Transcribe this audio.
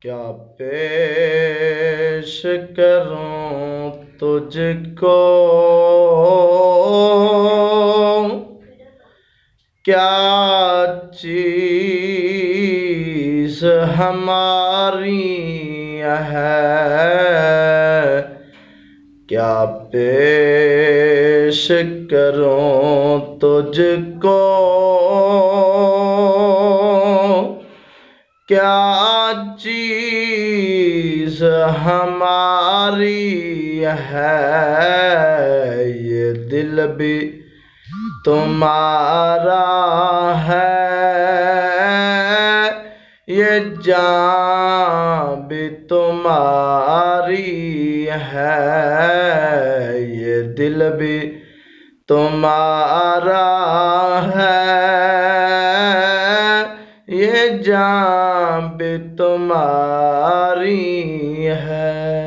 क्या पेश करूं तुझको, क्या चीज़ हमारी है, क्या पेश करूं तुझको, क्या चीज़ हमारी है। ये दिल भी तुम्हारा है, ये जान भी तुम्हारी है। ये दिल भी तुम्हारा है, ये जान भी तुम्हारी है।